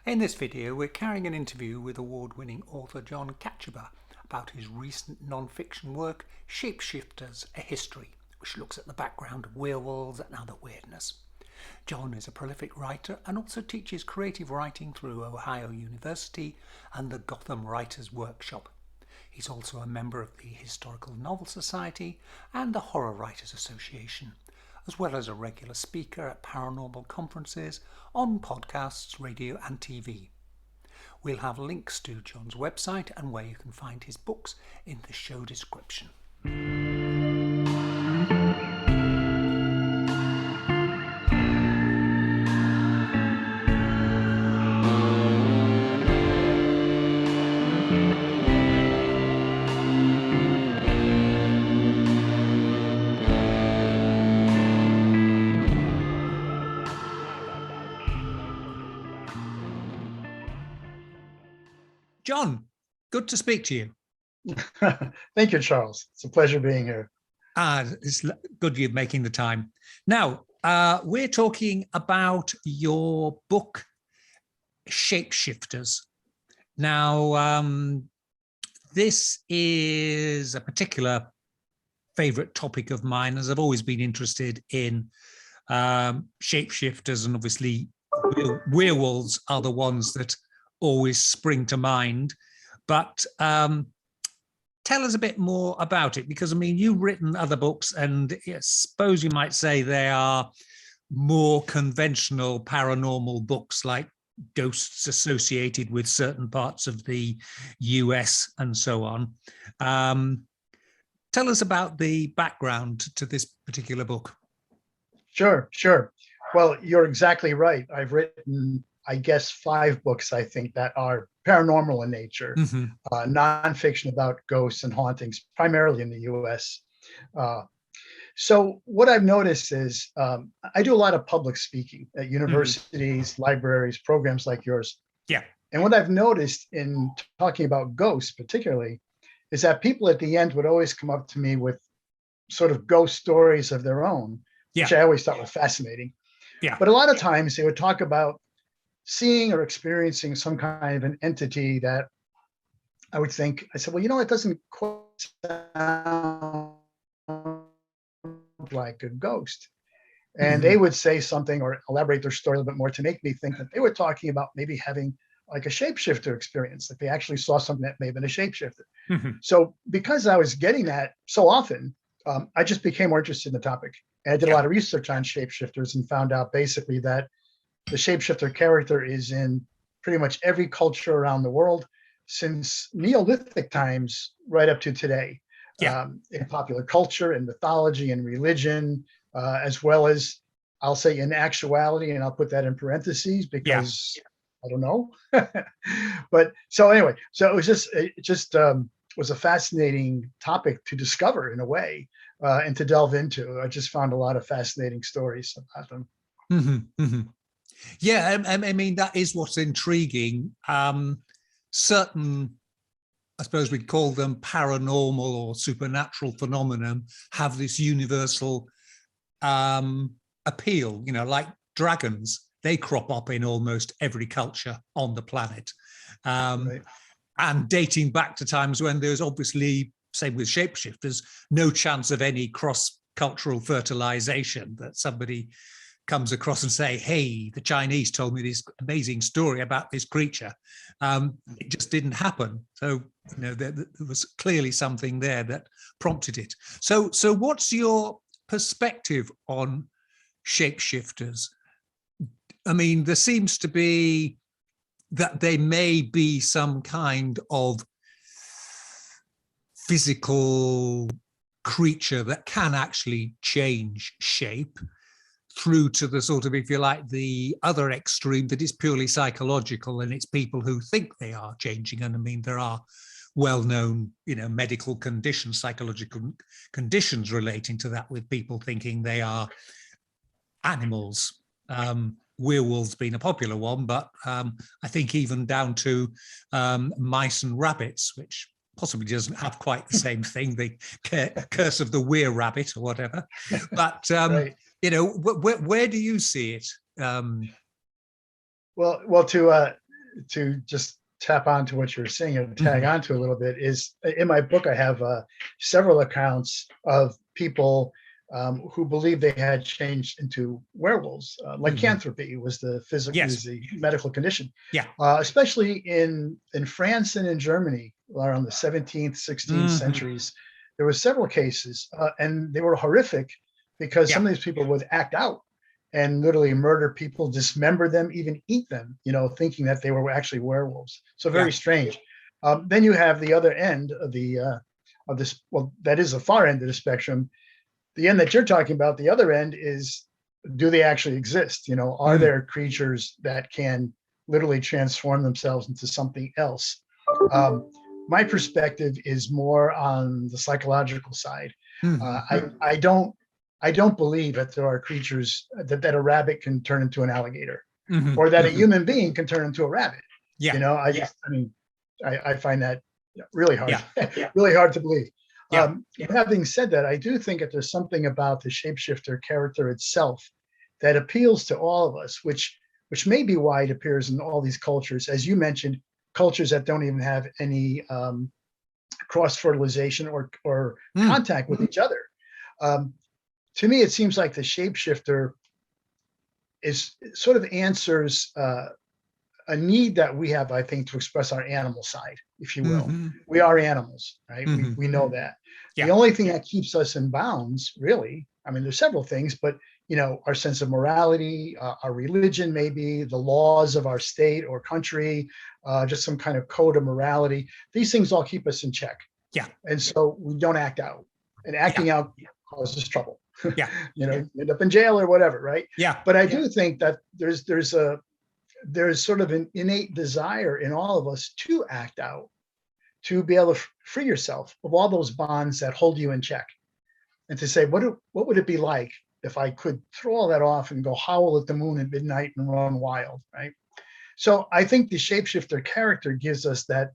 In this video, we're carrying an interview with award-winning author John Kachuba about his recent non-fiction work, Shapeshifters, A History, which looks at the background of werewolves and other weirdness. John is a prolific writer and also teaches creative writing through Ohio University and the Gotham Writers Workshop. He's also a member of the Historical Novel Society and the Horror Writers Association, as well as a regular speaker at paranormal conferences, on podcasts, radio and TV. We'll have links to John's website and where you can find his books in the show description. John, good to speak to you. Thank you, Charles. It's a pleasure being here. It's good you're making the time. Now, we're talking about your book, Shapeshifters. Now, this is a particular favorite topic of mine, as I've always been interested in shapeshifters, and obviously werewolves are the ones that always spring to mind. But tell us a bit more about it, because I mean, you've written other books, and I suppose you might say they are more conventional paranormal books, like ghosts associated with certain parts of the US and so on. Tell us about the background to this particular book. Sure. Well, you're exactly right. I've written, I guess, 5 books, I think, that are paranormal in nature, nonfiction about ghosts and hauntings, primarily in the US. So what I've noticed is I do a lot of public speaking at universities, libraries, programs like yours. Yeah. And what I've noticed in talking about ghosts particularly is that people at the end would always come up to me with sort of ghost stories of their own, which I always thought was fascinating. Yeah. But a lot of times they would talk about seeing or experiencing some kind of an entity that I would think, I said, well, it doesn't quite sound like a ghost. And they would say something or elaborate their story a little bit more to make me think that they were talking about maybe having like a shapeshifter experience, like they actually saw something that may have been a shapeshifter. So because I was getting that so often, I just became more interested in the topic. And I did a lot of research on shapeshifters and found out basically that the shapeshifter character is in pretty much every culture around the world since Neolithic times right up to today, in popular culture and mythology and religion, as well as, I'll say, in actuality, and I'll put that in parentheses because I don't know. But so anyway, so it just was a fascinating topic to discover in a way, and to delve into. I just found a lot of fascinating stories about them. Yeah, I mean, that is what's intriguing. Certain, I suppose we'd call them paranormal or supernatural phenomenon, have this universal appeal, like dragons. They crop up in almost every culture on the planet. And dating back to times when there's obviously, same with shapeshifters, no chance of any cross-cultural fertilization, that somebody comes across and say, hey, the Chinese told me this amazing story about this creature. It just didn't happen. So, there was clearly something there that prompted it. So what's your perspective on shapeshifters? I mean, there seems to be that they may be some kind of physical creature that can actually change shape, through to the sort of, if you like, the other extreme that is purely psychological, and it's people who think they are changing. And I mean, there are well-known, medical conditions, psychological conditions relating to that, with people thinking they are animals. Werewolves being a popular one, but I think even down to mice and rabbits, which possibly doesn't have quite the same thing, the curse of the were-rabbit or whatever. But where do you see it? Well, to to just tap onto what you were saying and tag onto a little bit is in my book, I have several accounts of people who believe they had changed into werewolves. Lycanthropy was the physical, was the medical condition. Yeah. Especially in France and in Germany around the 17th, 16th centuries, there were several cases, and they were horrific because some of these people would act out and literally murder people, dismember them, even eat them, thinking that they were actually werewolves. So very strange. Then you have the other end of this. Well, that is the far end of the spectrum. The end that you're talking about, the other end is, do they actually exist? Are there creatures that can literally transform themselves into something else? My perspective is more on the psychological side. I don't believe that there are creatures that a rabbit can turn into an alligator, or that a human being can turn into a rabbit. I find that really hard, really hard to believe. Having said that, I do think that there's something about the shapeshifter character itself that appeals to all of us, which may be why it appears in all these cultures, as you mentioned, cultures that don't even have any cross-fertilization or contact with each other. To me, it seems like the shapeshifter is sort of answers a need that we have, I think, to express our animal side, if you will. We are animals, right? We know that. The only thing that keeps us in bounds, really, I mean, there's several things, but our sense of morality, our religion, maybe the laws of our state or country, just some kind of code of morality. These things all keep us in check. And so we don't act out, and acting out causes trouble. End up in jail or whatever, right? But I do think that there's sort of an innate desire in all of us to act out, to be able to free yourself of all those bonds that hold you in check, and to say, what would it be like if I could throw all that off and go howl at the moon at midnight and run wild, right? So I think the shapeshifter character gives us that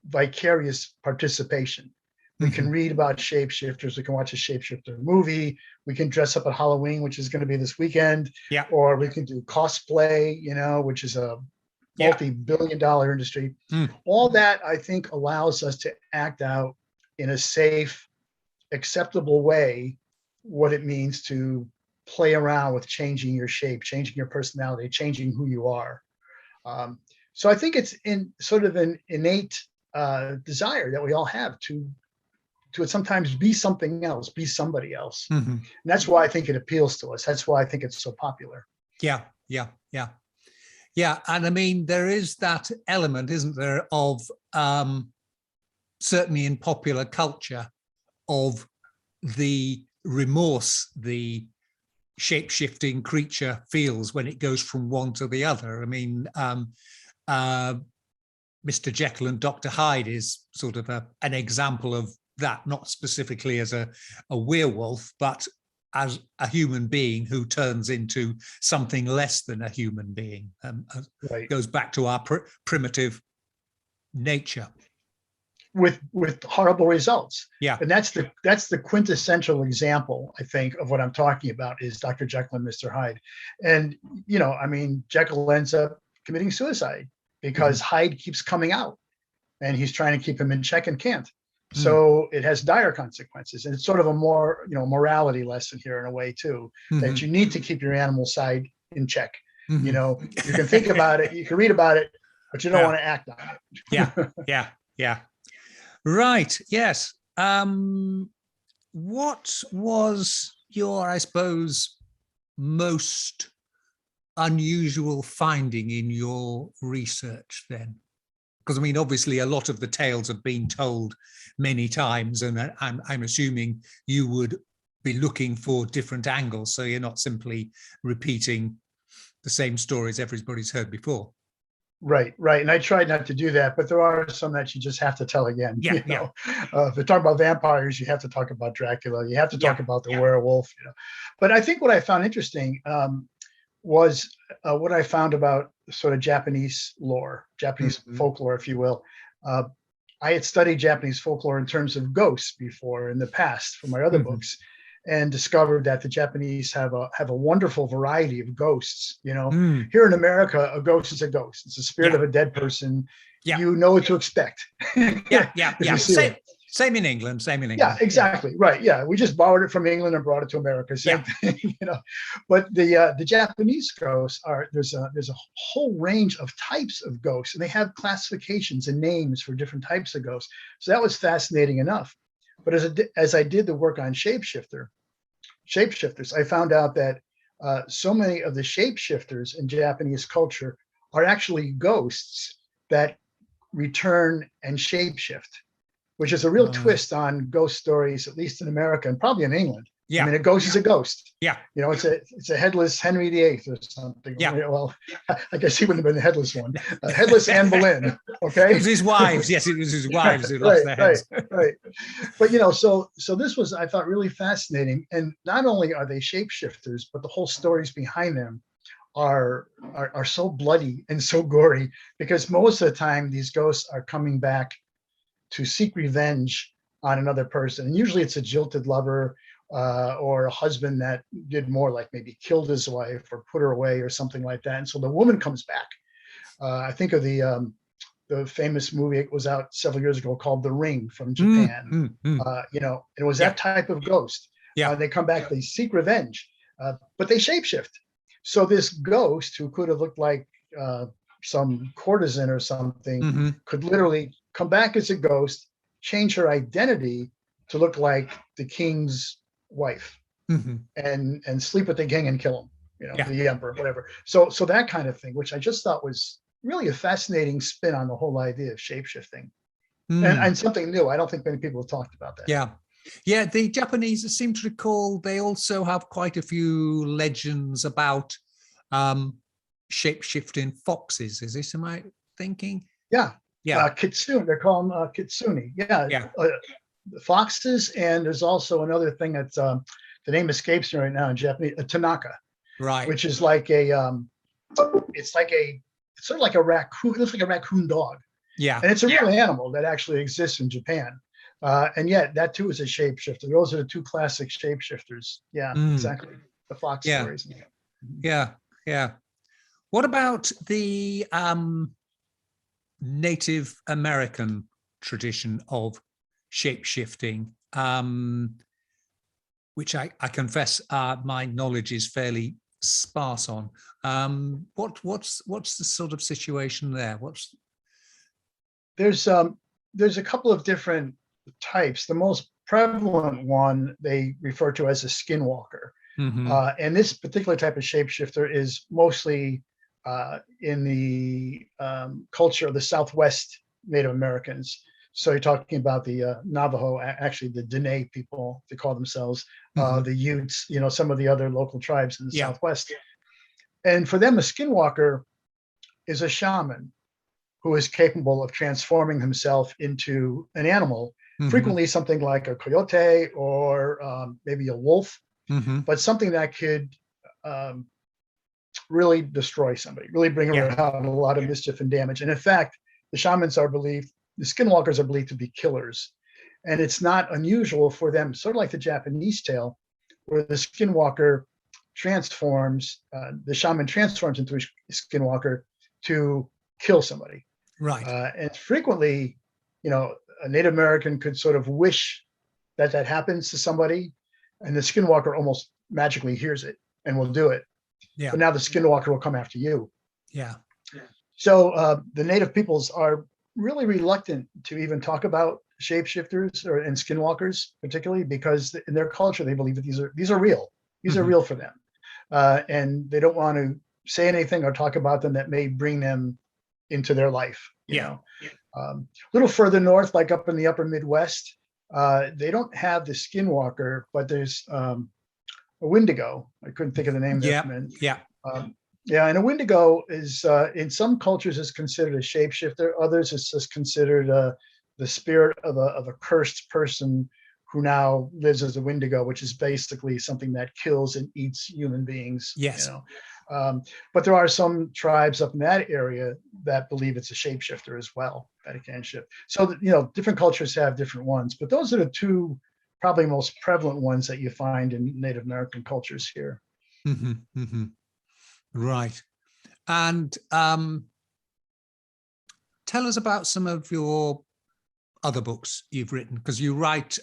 vicarious participation. We can read about shapeshifters. We can watch a shapeshifter movie. We can dress up at Halloween, which is going to be this weekend. Or we can do cosplay, which is a multi-billion-dollar industry. All that, I think, allows us to act out in a safe, acceptable way what it means to play around with changing your shape, changing your personality, changing who you are. So I think it's in sort of an innate desire that we all have to sometimes be something else, be somebody else. And that's why I think it appeals to us. That's why I think it's so popular. Yeah. And I mean, there is that element, isn't there, of certainly in popular culture, of the remorse the shape-shifting creature feels when it goes from one to the other. I mean, Mr. Jekyll and Dr. Hyde is sort of an example of that, not specifically as a werewolf, but as a human being who turns into something less than a human being. Goes back to our primitive nature. With horrible results. And that's the quintessential example, I think, of what I'm talking about is Dr. Jekyll and Mr. Hyde. And, I mean, Jekyll ends up committing suicide because Hyde keeps coming out and he's trying to keep him in check and can't. So it has dire consequences. And it's sort of a more, morality lesson here in a way too, that you need to keep your animal side in check. You can think about it, you can read about it, but you don't want to act on it. Yeah. Right. Yes. What was your, I suppose, most unusual finding in your research then? Because I mean, obviously, a lot of the tales have been told many times, and I'm assuming you would be looking for different angles, so you're not simply repeating the same stories everybody's heard before. Right. And I tried not to do that, but there are some that you just have to tell again. If you're talking about vampires, you have to talk about Dracula. You have to talk about the werewolf. But I think what I found interesting was what I found about sort of Japanese lore, Japanese folklore, if you will. I had studied Japanese folklore in terms of ghosts before in the past for my other books. and discovered that the Japanese have a wonderful variety of ghosts. Here in America, a ghost is a ghost. It's the spirit of a dead person. Yeah. You know what to expect. Yeah. Same in England. Yeah, exactly. Right. Yeah. We just borrowed it from England and brought it to America. Same thing, But the Japanese ghosts there's a whole range of types of ghosts, and they have classifications and names for different types of ghosts. So that was fascinating enough. But as I did the work on shapeshifters, I found out that so many of the shapeshifters in Japanese culture are actually ghosts that return and shapeshift, which is a real twist on ghost stories, at least in America and probably in England. Yeah. I mean, a ghost is a ghost. Yeah. It's a headless Henry VIII or something. Yeah. Well, I guess he wouldn't have been the headless one. Headless Anne Boleyn. Okay. It was his wives. Yes, it was his wives who lost their heads. Right. But so this was, I thought, really fascinating. And not only are they shapeshifters, but the whole stories behind them are so bloody and so gory, because most of the time these ghosts are coming back to seek revenge on another person. And usually it's a jilted lover or a husband that did more, like maybe killed his wife or put her away or something like that. And so the woman comes back. I think of the famous movie, it was out several years ago, called The Ring from Japan. It was that type of ghost. Yeah. They come back, they seek revenge, but they shapeshift. So this ghost, who could have looked like some courtesan or something, could literally come back as a ghost, change her identity to look like the king's wife, and sleep with the king and kill him, the emperor, whatever. So that kind of thing, which I just thought was really a fascinating spin on the whole idea of shapeshifting, and something new. I don't think many people have talked about that. Yeah, the Japanese, I seem to recall, they also have quite a few legends about shape-shifting foxes. Is this, am I thinking? Yeah. Kitsune, they're called kitsune. The foxes, and there's also another thing that's the name escapes me right now in Japanese, a tanaka, right? Which is like it's sort of like a raccoon. It looks like a raccoon dog. Yeah, and it's a real animal that actually exists in Japan. And yet that too is a shapeshifter. Those are the two classic shapeshifters. Yeah, exactly. The fox stories. Yeah. What about the Native American tradition of shapeshifting, which I confess my knowledge is fairly sparse on? What's the sort of situation there? There's a couple of different types. The most prevalent one they refer to as a skinwalker. And this particular type of shapeshifter is mostly in the culture of the Southwest Native Americans. So you're talking about the Navajo, actually the Dene people, they call themselves, the Utes, some of the other local tribes in the Southwest. And for them, a skinwalker is a shaman who is capable of transforming himself into an animal, frequently something like a coyote or maybe a wolf, but something that could really destroy somebody, really bring about a lot of mischief and damage. And in fact, the skinwalkers are believed to be killers. And it's not unusual for them, sort of like the Japanese tale, where the skinwalker transforms, the shaman transforms into a skinwalker to kill somebody. Right. And frequently, a Native American could sort of wish that happens to somebody, and the skinwalker almost magically hears it and will do it. Yeah. But now the skinwalker will come after you. Yeah. So the Native peoples are really reluctant to even talk about shapeshifters and skinwalkers, particularly because in their culture they believe that these are real. These are real for them, and they don't want to say anything or talk about them that may bring them into their life. You know. A little further north, like up in the upper Midwest, they don't have the skinwalker, but there's a Wendigo. I couldn't think of the name of that. And a Wendigo is in some cultures is considered a shapeshifter. Others it's just considered the spirit of a cursed person who now lives as a Wendigo, which is basically something that kills and eats human beings. Yes. But there are some tribes up in that area that believe it's a shapeshifter as well, that it can shift. So, different cultures have different ones, but those are the two probably most prevalent ones that you find in Native American cultures here. Right. And tell us about some of your other books you've written, because you write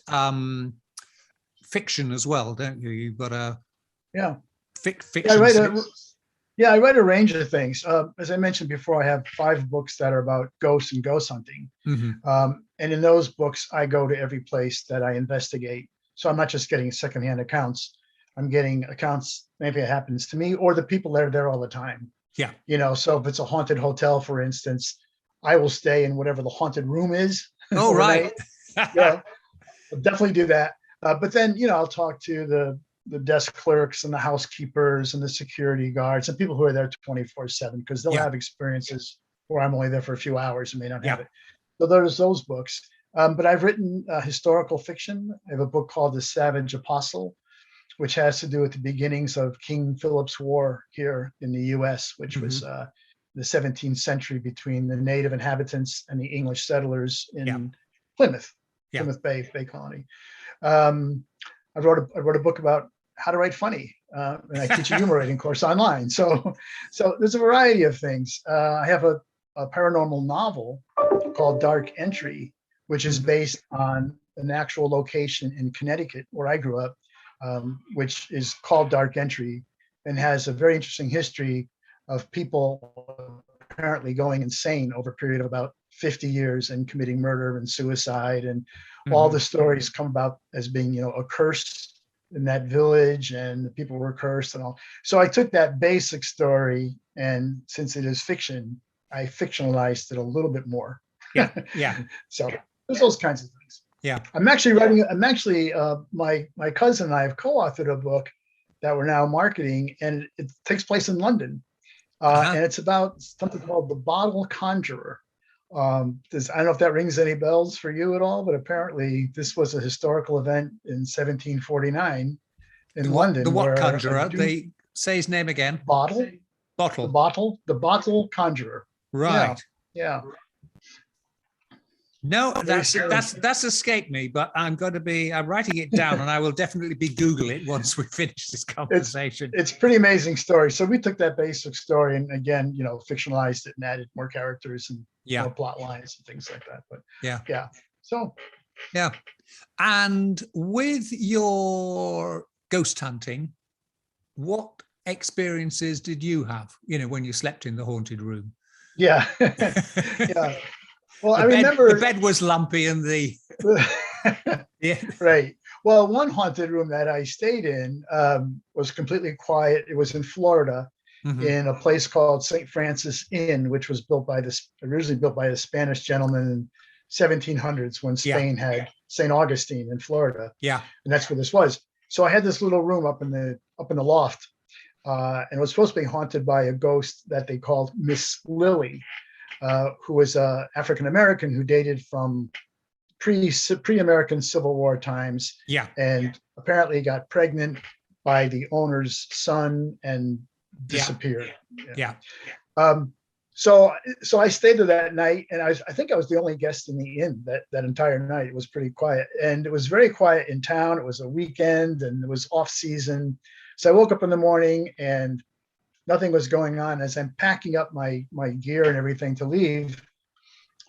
fiction as well, don't you? You've got a fiction. I write a range of things. As I mentioned before, I have 5 books that are about ghosts and ghost hunting. And in those books, I go to every place that I investigate. So I'm not just getting secondhand accounts. I'm getting accounts, maybe it happens to me or the people that are there all the time. Yeah. You know, so if it's a haunted hotel, for instance, I will stay in whatever the haunted room is. Oh, right. Yeah, I'll definitely do that. But then, you know, I'll talk to the desk clerks and the housekeepers and the security guards and people who are there 24/7, because they'll have experiences where I'm only there for a few hours and may not have it. So there's those books. But I've written historical fiction. I have a book called The Savage Apostle, which has to do with the beginnings of King Philip's War here in the US, which was the 17th century between the native inhabitants and the English settlers in Plymouth Bay Colony. I wrote a book about how to write funny, and I teach a humor writing course online. So there's a variety of things. I have a paranormal novel called Dark Entry, which is based on an actual location in Connecticut where I grew up, which is called Dark Entry, and has a very interesting history of people apparently going insane over a period of about 50 years and committing murder and suicide. And all the stories come about as being, you know, a curse in that village, and the people were cursed and all. So I took that basic story, and since it is fiction, I fictionalized it a little bit more. So there's those kinds of things. I'm actually my cousin and I have co-authored a book that we're now marketing, and it takes place in London. And it's about something called the Bottle Conjurer. I don't know if that rings any bells for you at all, but apparently this was a historical event in 1749 in London. The what conjurer? They say his name again. Bottle. The Bottle Conjurer. Right. Yeah. No, that's escaped me, but I'm writing it down, and I will definitely be Google it once we finish this conversation. It's pretty amazing story. So we took that basic story and again, you know, fictionalized it and added more characters and more plot lines and things like that. But So And with your ghost hunting, what experiences did you have, you know, when you slept in the haunted room? Yeah. Well, I remember the bed was lumpy and the right. Well, one haunted room that I stayed in was completely quiet. It was in Florida, in a place called St. Francis Inn, which was originally built by a Spanish gentleman in 1700s when Spain had St. Augustine in Florida. And that's where this was. So I had this little room up in the loft, and it was supposed to be haunted by a ghost that they called Miss Lily. Who was African-American who dated from pre-American Civil War times. And apparently got pregnant by the owner's son and disappeared. So I stayed there that night, and I think I was the only guest in the inn that entire night. It was pretty quiet, and it was very quiet in town. It was a weekend, and it was off season. So I woke up in the morning and nothing was going on. As I'm packing up my gear and everything to leave,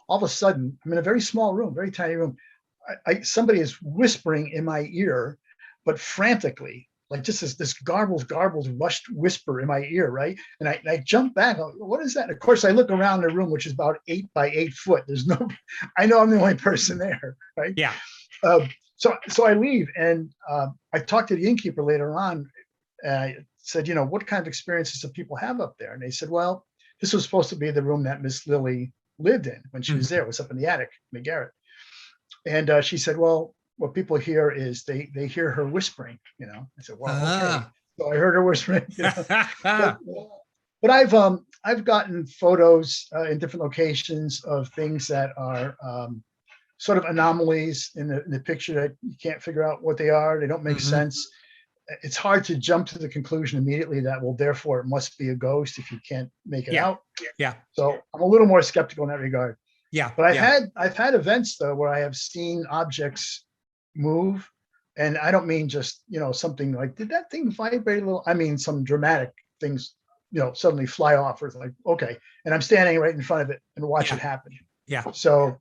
all of a sudden, I'm in a very small room, very tiny room. Somebody is whispering in my ear, but frantically, like just this garbled, rushed whisper in my ear, right? And I jump back. What is that? Of course, I look around the room, which is about 8 by 8 foot. I know I'm the only person there, right? So I leave, and I talked to the innkeeper later on. I said, you know, what kind of experiences do people have up there? And they said, well, this was supposed to be the room that Miss Lily lived in when she was there. It was up in the attic, in the garret. And she said, well, what people hear is they hear her whispering, you know. I said, well, okay. So I heard her whispering. You know? But I've gotten photos in different locations of things that are sort of anomalies in the picture that you can't figure out what they are. They don't make sense. It's hard to jump to the conclusion immediately that, well, therefore it must be a ghost if you can't make it out. So I'm a little more skeptical in that regard. But I've had events though where I have seen objects move And I don't mean just, something like, did that thing vibrate a little? I mean, some dramatic things, suddenly fly off, or it's like, okay. And I'm standing right in front of it and watch it happen. Yeah. So,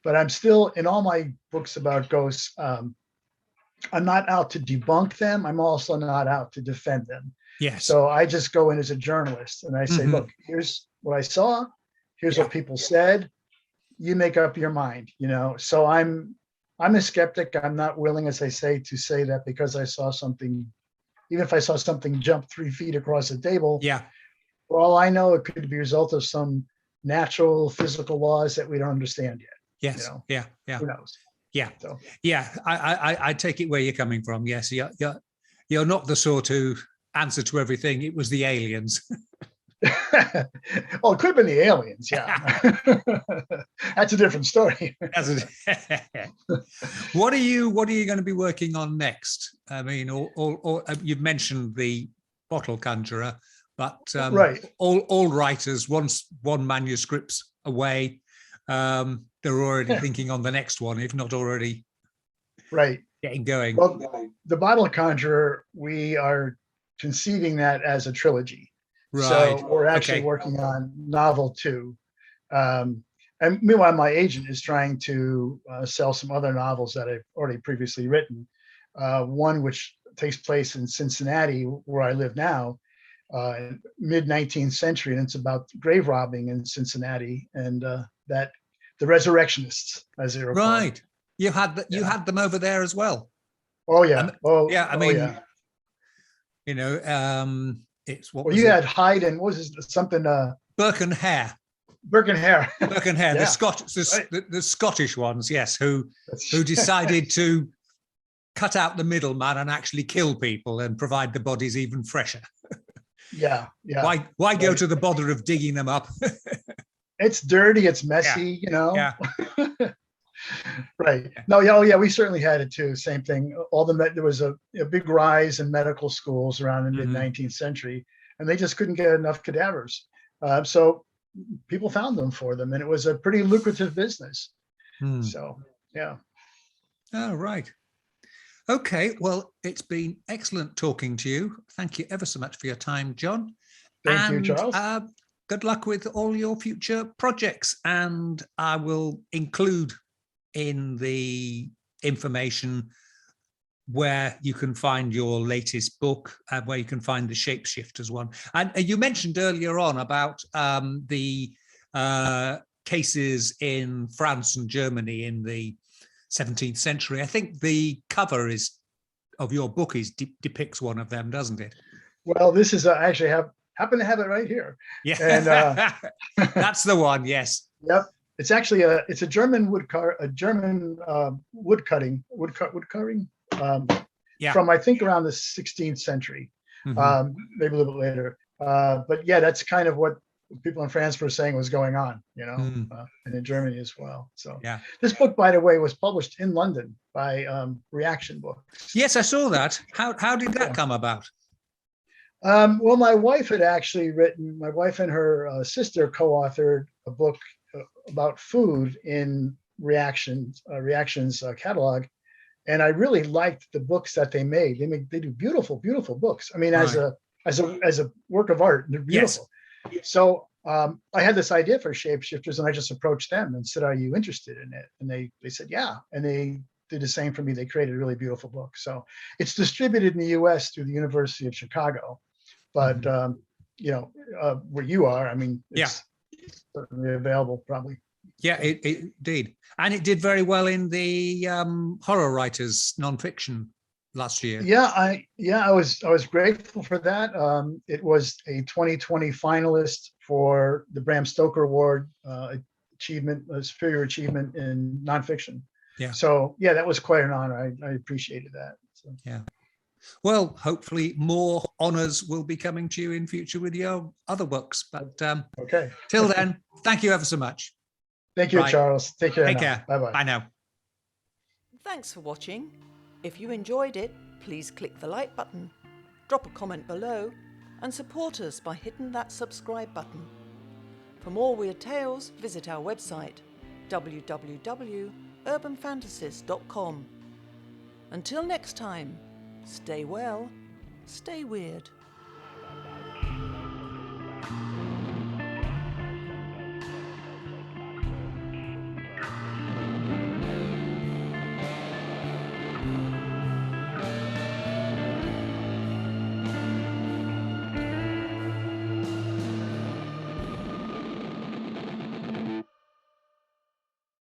but I'm still, in all my books about ghosts, I'm not out to debunk them. I'm also not out to defend them. Yes. So I just go in as a journalist and I say, look, here's what I saw. Here's what people said. You make up your mind, So I'm a skeptic. I'm not willing, as I say, to say that because I saw something, even if I saw something jump 3 feet across the table. Yeah. For all I know, it could be a result of some natural physical laws that we don't understand yet. Yes. Yeah. Who knows? Yeah. So. Yeah. I take it where you're coming from. Yes. You're not the sort who answer to everything. It was the aliens. Well, it could have been the aliens. Yeah. That's a different story. What are you going to be working on next? I mean, or you've mentioned the bottle conjurer, but right. All writers, once one manuscript's away, they're already thinking on the next one, if not already getting going. Well, the bottle conjurer, we are conceiving that as a trilogy. Right. So we're actually working on novel 2. And meanwhile, my agent is trying to sell some other novels that I've already previously written. One which takes place in Cincinnati, where I live now, mid-19th century, and it's about grave robbing in Cincinnati, and that the resurrectionists, as they were called. Right. You had them over there as well. Oh yeah. I mean, it's what you had Hyde and what was it, something Burke and Hare. Burke and Hare. The Scottish ones, yes, who decided to cut out the middleman and actually kill people and provide the bodies even fresher. Yeah. Why go to the bother of digging them up? It's dirty, it's messy, Yeah. Right. No, yeah, we certainly had it too. Same thing. There was a big rise in medical schools around the mid-19th century, and they just couldn't get enough cadavers. So people found them for them, and it was a pretty lucrative business. So, yeah. Oh, right. Okay. Well, it's been excellent talking to you. Thank you ever so much for your time, John. Thank you, Charles. Good luck with all your future projects, and I will include in the information where you can find your latest book, where you can find the Shapeshifters one. And you mentioned earlier on about the cases in France and Germany in the 17th century. I think the cover of your book depicts one of them, doesn't it? Well, this is actually happen to have it right here. Yeah, and that's the one. Yes. Yep. It's actually a German woodcutting from I think around the 16th century, maybe a little bit later. But yeah, that's kind of what people in France were saying was going on, and in Germany as well. So yeah, this book, by the way, was published in London by Reaction Books. Yes, I saw that. How did that come about? Well, my wife and her sister co-authored a book about food in Reaction's catalog, and I really liked the books that they made. They do beautiful books. I mean, as a work of art, they're beautiful. Yes. So I had this idea for Shapeshifters, and I just approached them and said, "Are you interested in it?" And they said, "Yeah." And they did the same for me. They created a really beautiful book. So it's distributed in the U.S. through the University of Chicago, but where you are, I mean, it's certainly available probably. Yeah, it did, and it did very well in the horror writers nonfiction last year. Yeah, I was grateful for that. It was a 2020 finalist for the Bram Stoker Award superior achievement in nonfiction. Yeah. So yeah, that was quite an honor. I appreciated that. So. Yeah. Well, hopefully more honors will be coming to you in future with your other books. But okay. Till then, thank you ever so much. Thank you, Charles. Take care. Take care. Bye-bye. Bye now. Thanks for watching. If you enjoyed it, please click the like button, drop a comment below, and support us by hitting that subscribe button. For more weird tales, visit our website, www.urbanfantasies.com. Until next time, stay well, stay weird.